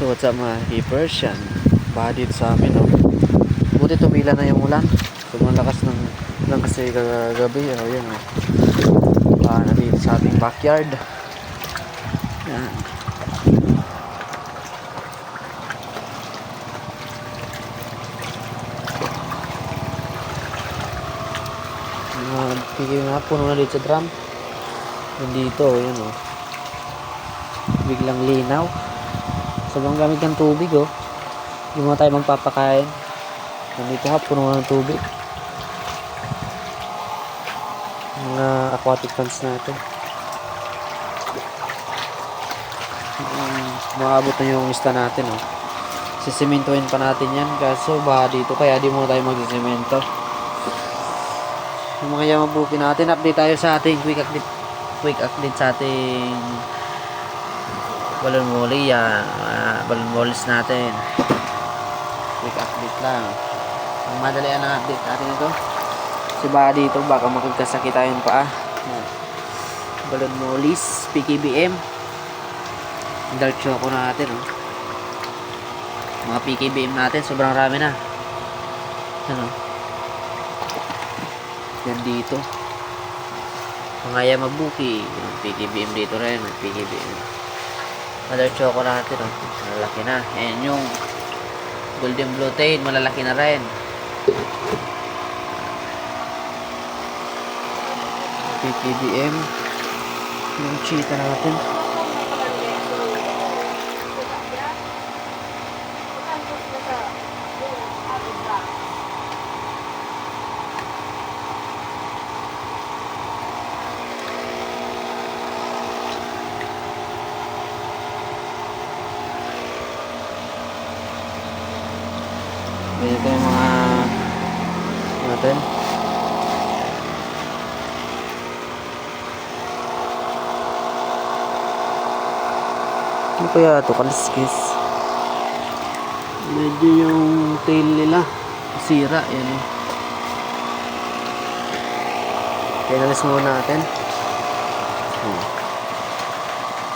So what's up mga keepers, yan baha dito sa amin, no? Buti tumila na yung ulan. Sobrang lakas ng ulan kasi kagabi, yan, no? Baha na dito sa ating backyard. Yan. Pigil na, puno na dito sa drum. Dito, yan, no? Biglang linaw. Sobrang gamit ng tubig, oh. Hindi mo tayo magpapakain. Nandito ha, puno ng tubig. Mga aquatic plants natin. Maabot na yung ista natin, oh. Sisimentohin pa natin yan. Kaso baha dito, kaya di mo tayo magsisemento. Yung mga yamabuki natin, update tayo sa ating quick update sa ating balon molly, yan. Balon mollies natin. Quick update lang. Ang madalian ng update natin ito. Kasi baka dito, baka makagkasakit tayong paa. Yan. Balon mollies, PKBM. Dark choco natin, oh. Mga PKBM natin, sobrang rami na. Ano? Yan dito. Mga yamabuki, yung PKBM dito rin, may PKBM. Mother choco natin, oh. Malalaki na. Ayan yung golden blue tail, malalaki na rin. PKBM. Yung cheetah natin. Ito yung mga natin. Ano kaya ito? Kaliskis. Medyo yung tail nila sira. Yan, eh. Kaya nalis muna natin.